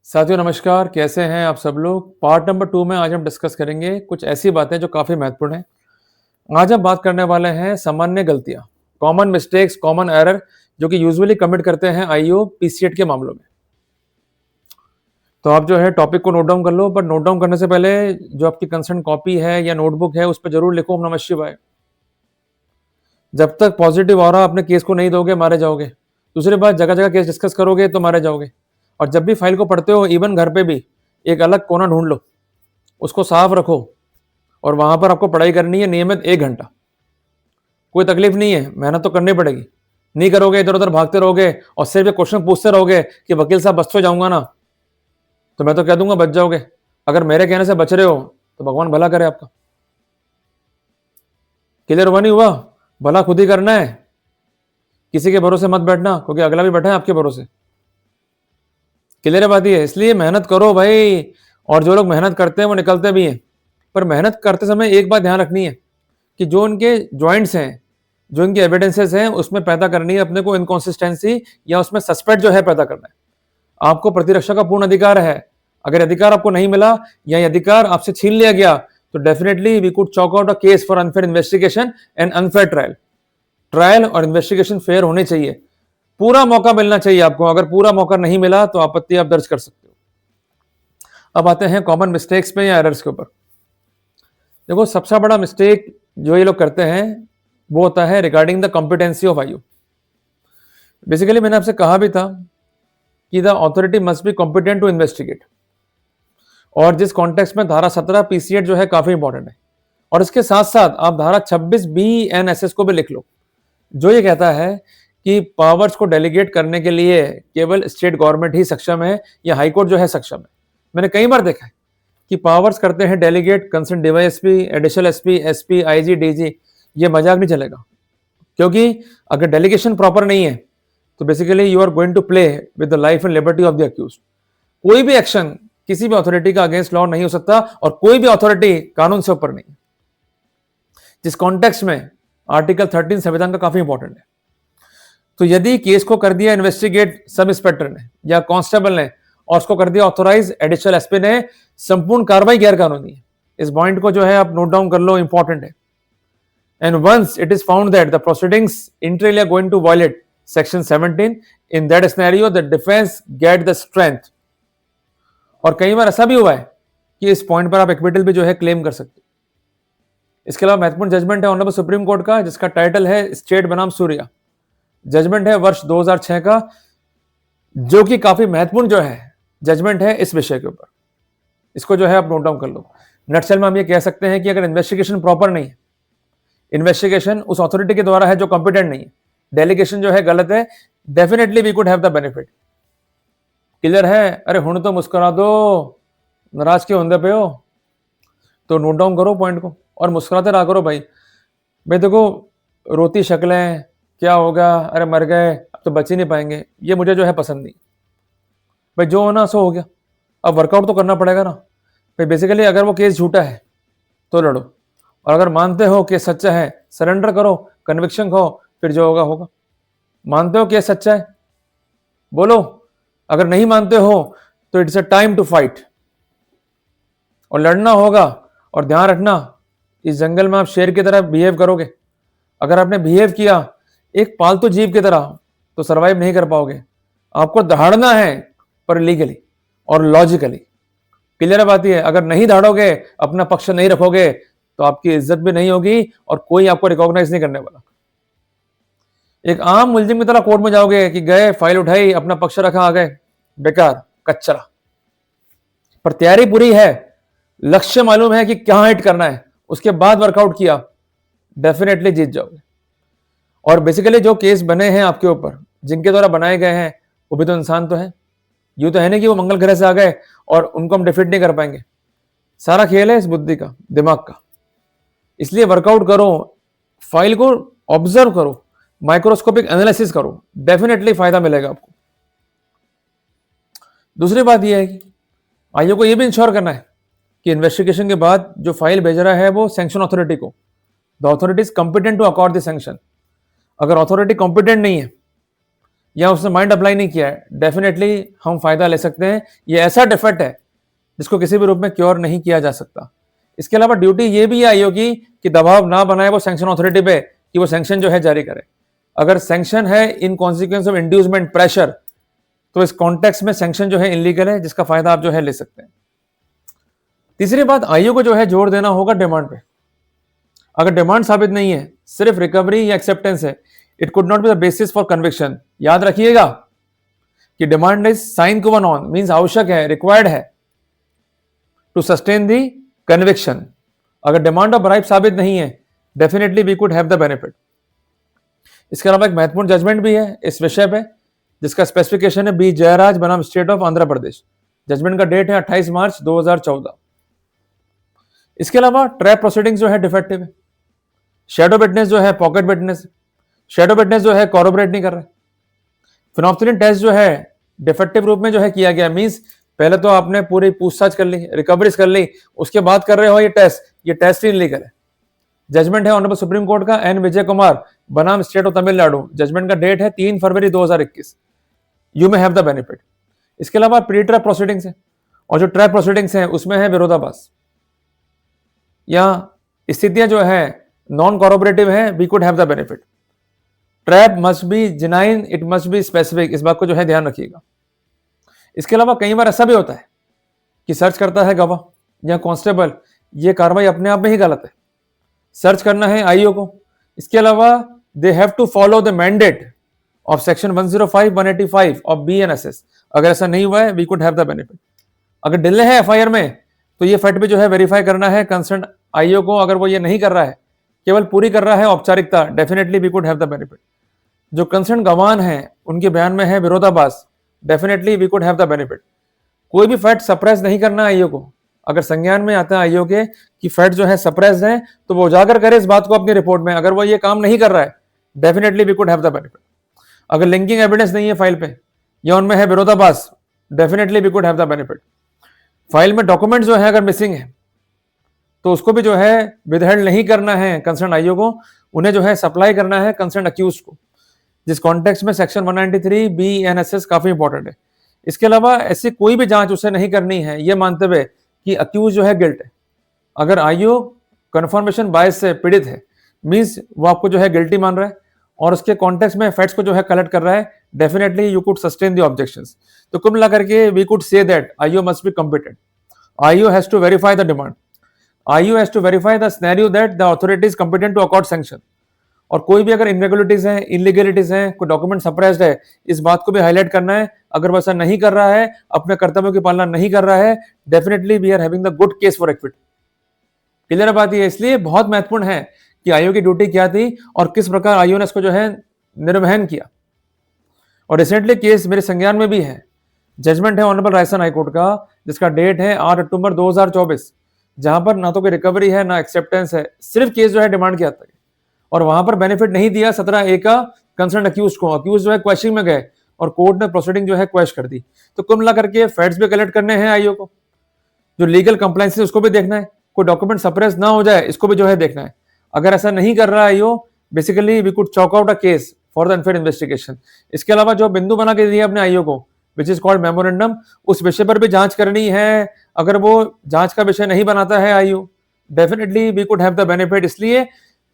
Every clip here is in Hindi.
साथियों नमस्कार, कैसे हैं आप सब लोग। पार्ट नंबर 2 में आज हम डिस्कस करेंगे कुछ ऐसी बातें जो काफ़ी महत्वपूर्ण हैं। आज हम बात करने वाले हैं सामान्य गलतियाँ, कॉमन मिस्टेक्स, कॉमन एरर जो कि यूजुअली कमिट करते हैं आईओ, पीसीएट के मामलों में। तो आप जो है टॉपिक को नोट डाउन कर लो, बट नोट डाउन करने से पहले जो आपकी कंसर्न कॉपी है या नोटबुक है उस पे ज़रूर लिखो ओम नमः शिवाय। जब तक पॉजिटिव ऑरा अपने केस को नहीं दोगे, मारे जाओगे। दूसरी बात, जगह-जगह केस डिस्कस करोगे तो मारे जाओगे। और जब भी फाइल को पढ़ते हो, इवन घर पे भी एक अलग कोना ढूँढ लो, उसको साफ रखो और वहाँ पर आपको पढ़ाई करनी है नियमित 1 घंटा। कोई तकलीफ नहीं है, मेहनत तो करनी पड़ेगी। नहीं करोगे, इधर-उधर भागते रहोगे और सिर्फ ये क्वेश्चन पूछते रहोगे कि वकील साहब बच तो जाऊँगा ना, तो मैं तो कह दूँगा बच जाओगे। अगर मेरे कहने से बच रहे हो, तो भगवान भला करे आपका। क्लियर हुआ नहीं हुआ? भला खुद ही करना है, किसी के भरोसे मत बैठना, क्योंकि अगला भी बैठा है आपके भरोसे। क्लियर बात ये है, इसलिए मेहनत करो भाई। और जो लोग मेहनत करते हैं वो निकलते भी हैं, पर मेहनत करते समय एक बात ध्यान रखनी है कि जो उनके जॉइंट्स हैं, जो इनके एविडेंसेस हैं, उसमें पैदा करनी है अपने को इनकॉन्सिस्टेंसी, या उसमें सस्पेक्ट जो है पैदा करना है। आपको प्रतिरक्षा का पूर्ण अधिकार है। अगर अधिकार आपको नहीं मिला या ये अधिकार आपसे छीन लिया गया, तो definitely we could chalk out a case for unfair investigation and unfair trial. Trial और इन्वेस्टिगेशन फेयर होने चाहिए, पूरा मौका मिलना चाहिए आपको। अगर पूरा मौका नहीं मिला तो आपत्ति आप दर्ज कर सकते हो। अब आते हैं कॉमन मिस्टेक्स पे या एरर्स के ऊपर। देखो, सबसे बड़ा मिस्टेक जो ये लोग करते हैं वो होता है regarding the competency of IO. Basically मैंने आपसे कहा भी था कि the authority must be competent to investigate, और जिस कॉन्टेक्स्ट में धारा 17 पीसीएट जो है काफी इंपॉर्टेंट है। और इसके साथ साथ आप धारा 26 बी एन एस एस को भी लिख लो, जो ये कहता है कि पावर्स को डेलीगेट करने के लिए केवल स्टेट गवर्नमेंट ही सक्षम है या हाईकोर्ट जो है सक्षम है। मैंने कई बार देखा है कि पावर्स करते हैं delegate concern DYSP, additional SP, SP, IG, DG. ये मजाक नहीं चलेगा, क्योंकि अगर डेलीगेशन प्रॉपर नहीं है तो basically you are going to play with the life and liberty of the accused. कोई भी एक्शन किसी भी अथॉरिटी का अगेंस्ट लॉ नहीं हो सकता, और कोई भी अथॉरिटी कानून से ऊपर नहीं। जिस कॉन्टेक्स्ट में आर्टिकल 13 संविधान का काफी इंपॉर्टेंट है। तो यदि केस को कर दिया इन्वेस्टिगेट सब इंस्पेक्टर ने या कांस्टेबल ने, और उसको कर दिया ऑथोराइज एडिशनल एसपी ने, संपूर्ण कार्रवाई गैर कानूनी है। इस पॉइंट को जो है आप नोट डाउन कर लो, इंपॉर्टेंट है। And once it is found that the proceedings entirely are going to violate section 17, in that scenario the defence get the strength. और कई बार ऐसा भी हुआ है कि इस पॉइंट पर आप एक्विटल भी जो है क्लेम कर सकते हो। इसके अलावा महत्वपूर्ण जजमेंट है ऑनरेबल सुप्रीम कोर्ट का, जिसका टाइटल है स्टेट बनाम सूर्या। जजमेंट है वर्ष 2006 का, जो कि काफी महत्वपूर्ण जो है जजमेंट है इस विषय के ऊपर। इसको जो है आप नोट डाउन कर लो। नटसेल में हम ये कह सकते हैं कि अगर इन्वेस्टिगेशन प्रॉपर नहीं है, इन्वेस्टिगेशन उस अथॉरिटी के द्वारा है जो कॉम्पिटेंट नहीं है, डेलीगेशन जो है गलत है, definitely we could have the benefit. Clear है? अरे हुण तो मुस्कुरा दो, नाराज क्यों होंगे पे हो? तो नोट डाउन करो पॉइंट को और मुस्कुराते रहा करो भाई। भाई देखो, रोती शक्लें, क्या होगा, अरे मर गए, अब तो बच ही नहीं पाएंगे, ये मुझे जो है पसंद नहीं। भाई जो होना सो हो गया, अब वर्कआउट तो करना पड़ेगा ना भाई। बेसिकली अगर वो केस झूठा है तो लड़ो, और अगर मानते हो केस सच्चा है, सरेंडर करो, कन्विक्शन खाओ, फिर जो होगा होगा। मानते हो केस सच्चा है, बोलो। अगर नहीं मानते हो तो it's a time to fight, और लड़ना होगा। और ध्यान रखना, इस जंगल में आप शेर की तरह बिहेव करोगे। अगर आपने बिहेव किया एक पालतू जीव की तरह, तो सरवाइव नहीं कर पाओगे। आपको दहाड़ना है, पर लीगली और लॉजिकली। क्लियर बात यह है, अगर नहीं दहाड़ोगे, अपना पक्ष नहीं रखोगे, तो आपकी इज्जत भी नहीं होगी और कोई आपको रिकॉग्नाइज नहीं करने वाला। एक आम मुलजिम की तरह कोर्ट में जाओगे कि गए, फाइल उठाई, अपना पक्ष रखा, आ गए, बेकार, कचरा। पर तैयारी पूरी है, लक्ष्य मालूम है कि क्या हिट करना है, उसके बाद वर्कआउट किया, डेफिनेटली जीत जाओगे। और बेसिकली जो केस बने हैं आपके ऊपर, जिनके द्वारा बनाए गए हैं, वो भी तो इंसान तो है। यूं तो है नहीं कि वो मंगल ग्रह से आ गए और उनको हम डिफीट नहीं कर पाएंगे। सारा खेल है इस बुद्धि का, दिमाग का। इसलिए वर्कआउट करो, फाइल को ऑब्जर्व करो, माइक्रोस्कोपिक एनालिसिस करो, डेफिनेटली फायदा मिलेगा आपको। दूसरी बात यह है कि आईओ को यह भी इंश्योर करना है कि इन्वेस्टिगेशन के बाद जो फाइल भेज रहा है वो सैंक्शन अथॉरिटी को, the authority is competent to accord the sanction. अगर अथॉरिटी कॉम्पिटेंट नहीं है, या उसने माइंड अप्लाई नहीं किया है, डेफिनेटली हम फायदा ले सकते हैं। ये ऐसा डिफेक्ट है जिसको किसी भी रूप में क्योर नहीं किया जा सकता। इसके अलावा ड्यूटी ये भी है आईओ की कि दबाव ना बनाए वो सैंक्शन अथॉरिटी पे कि वो सैंक्शन जो है जारी करे। अगर सैंक्शन है in consequence of inducement pressure, तो इस कॉन्टेक्स्ट में सैंक्शन जो है इनलीगल है, जिसका फायदा आप जो है ले सकते हैं। तीसरी बात, आईओ को जो है जोर देना होगा डिमांड पे। अगर डिमांड साबित नहीं है, सिर्फ रिकवरी या एक्सेप्टेंस है, it could not be the basis for conviction. याद रखिएगा कि demand is sine qua non, means आवश्यक है, रिक्वायर्ड है टू सस्टेन दी कन्विक्शन। अगर डिमांड ऑफ ब्राइब साबित नहीं है, definitely we could have the benefit. इसके अलावा एक महत्वपूर्ण जजमेंट भी है इस विषय पे, जिसका स्पेसिफिकेशन है बी जयराज बनाम state of Andhra Pradesh. Judgment का डेट है 28 मार्च 2014। इसके अलावा ट्रैप प्रोसीडिंग्स जो है डिफेक्टिव है। शैडो विटनेस जो है पॉकेट विटनेस, शैडो विटनेस जो है कॉरोबरेट नहीं कर रहा है। फिनोप्थिलिन टेस्ट जो है डिफेक्टिव रूप में जो है किया गया, मींस पहले तो आपने पूरी पूछताछ कर ली, रिकवरीज कर ली, उसके बाद कर रहे हो ये टेस्ट ही इलीगल है। जजमेंट है ऑनरेबल सुप्रीम कोर्ट का एन विजय कुमार बनाम स्टेट ऑफ तमिलनाडु। जजमेंट का डेट है 3 फरवरी 2021। यू में हैव द बेनिफिट। इसके अलावा प्री ट्रैप प्रोसीडिंग्स है, और जो ट्रैप प्रोसीडिंग्स हैं उसमें है विरोधाभास या स्थितियां जो है नॉन कॉरोबरेटिव है, we could have the benefit. Trap must be genuine, it must be specific, इस बात को जो है ध्यान रखिएगा। इसके अलावा कई बार ऐसा भी होता है कि सर्च करता है गवाह या कांस्टेबल, ये कार्रवाई अपने आप में ही गलत है, सर्च करना है आईओ को। इसके अलावा they have to follow the mandate of section 105, 185 of BNSS. अगर ऐसा नहीं हुआ है, we could have the benefit. अगर डिले है एफआईआर में, तो ये फैक्ट भी जो है वेरीफाई करना है कंसर्न आईओ को। अगर वो ये नहीं कर रहा है, केवल पूरी कर रहा है औपचारिकता, definitely we could have the benefit. जो कंसर्न गवाह हैं उनके बयान में है विरोधाभास, definitely we could have the benefit. कोई भी फैक्ट सप्रेस नहीं करना आईओ को। अगर संज्ञान में आता है आईओ के कि फैक्ट जो है सप्रेस्ड है, तो वो उजागर करे इस बात को अपनी रिपोर्ट में। अगर वो ये काम नहीं कर रहा है, definitely we could have the benefit. अगर लिंकिंग एविडेंस नहीं है फाइल पे या उनमें है विरोधाभास, definitely we could have the benefit. File में डॉक्यूमेंट जो है अगर मिसिंग है, तो उसको भी जो है विदहेल्ड नहीं करना है कंसर्न आईओ को, उन्हें जो है सप्लाई करना है कंसर्न अक्यूज को, जिस कॉन्टेक्स्ट में सेक्शन 193 बीएनएसएस काफी इंपॉर्टेंट है। इसके अलावा ऐसी कोई भी जांच उसे नहीं करनी है ये मानते हुए कि अक्यूज जो है गिल्ट है। अगर आईओ कन्फर्मेशन बायस से पीड़ित है, मींस वो आपको जो है गिल्टी मान रहा है और उसके कॉन्टेक्स्ट में फैक्ट्स को जो है कलेक्ट कर रहा है, definitely you could sustain the objections. तो कुल मिलाकर के we could say that IO must be competent. IO has to verify the demand, IO has to verify the scenario that the authority is competent to accord sanction. और कोई भी अगर इनरेगुलरिटीज हैं, इलीगलिटीज हैं, कोई डॉक्यूमेंट सप्रेस्ड है, इस बात को भी हाईलाइट करना है। अगर वो ऐसा नहीं कर रहा है, अपने कर्तव्यों की पालना नहीं कर रहा है, definitely we are having the good case for acquit. Clear बात है। इसलिए बहुत महत्वपूर्ण है कि आईओ की ड्यूटी क्या थी और किस प्रकार आईओ ने इसको जो है निर्वहन किया। और रिसेंटली केस मेरे संज्ञान में भी है। जजमेंट है ऑनरेबल राजस्थान हाईकोर्ट का, जिसका डेट है 8 अक्टूबर 2024, जहां पर ना तो कोई रिकवरी है ना एक्सेप्टेंस है, सिर्फ केस जो है डिमांड किया था और वहां पर बेनिफिट नहीं दिया 17A का कंसर्न अक्यूज को। अक्यूज जो है क्वेश्चनिंग में गए और कोर्ट ने प्रोसीडिंग जो है क्वेश्चन कर दी। तो कुल मिला करके फैक्ट्स भी कलेक्ट करने हैं आईओ को, जो लीगल कंप्लायंस है उसको भी देखना है, कोई डॉक्यूमेंट सप्रेस ना हो जाए इसको भी जो है देखना है। अगर ऐसा नहीं कर रहा IO, basically we could chalk out a case for the unfair investigation. इसके अलावा जो बिंदु बना के दिया अपने आईओ को, विच इज कॉल्ड मेमोरेंडम, उस विषय पर भी जांच करनी है। अगर वो जांच का विषय नहीं बनाता है IO, definitely we could have the benefit. इसलिए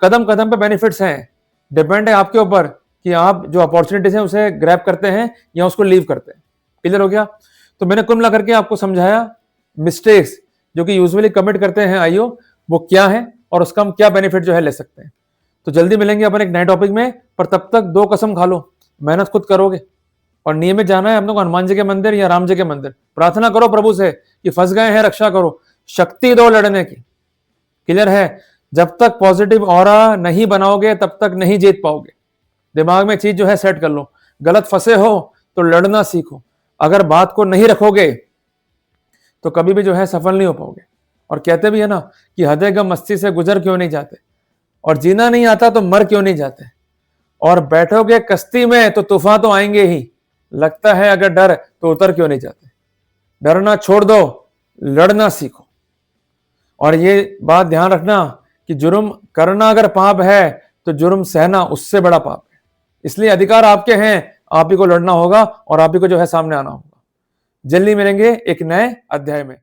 कदम कदम पे बेनिफिट्स हैं, डिपेंड है आपके ऊपर कि आप जो अपॉर्चुनिटीज हैं उसे ग्रैब करते हैं या उसको लीव करते हैं। क्लियर हो गया। तो मैंने कुल मिला करके आपको समझाया मिस्टेक्स जो कि यूजुअली कमिट करते हैं आईओ, वो क्या है और उसका हम क्या बेनिफिट जो है ले सकते हैं। तो जल्दी मिलेंगे अपन एक नए टॉपिक में, पर तब तक 2 कसम खा लो, मेहनत खुद करोगे और नियमित जाना है हम लोग हनुमान जी के मंदिर या राम जी के मंदिर। प्रार्थना करो प्रभु से कि फंस गए हैं, रक्षा करो, शक्ति दो लड़ने की। क्लियर है। जब तक पॉजिटिव ऑरा नहीं बनाओगे तब तक नहीं जीत पाओगे। दिमाग में चीज जो है सेट कर लो। गलत फंसे हो तो लड़ना सीखो। अगर बात को नहीं रखोगे तो कभी भी जो है सफल नहीं हो पाओगे। और कहते भी है ना कि हृदय गम मस्ती से गुजर क्यों नहीं जाते, और जीना नहीं आता तो मर क्यों नहीं जाते, और बैठोगे कश्ती में तो तूफान तो आएंगे ही, लगता है अगर डर तो उतर क्यों नहीं जाते। डरना छोड़ दो, लड़ना सीखो। और ये बात ध्यान रखना कि जुर्म करना अगर पाप है तो जुर्म सहना उससे बड़ा पाप है। इसलिए अधिकार आपके हैं, आप ही को लड़ना होगा और आप ही को जो है सामने आना होगा। जल्दी मिलेंगे एक नए अध्याय में।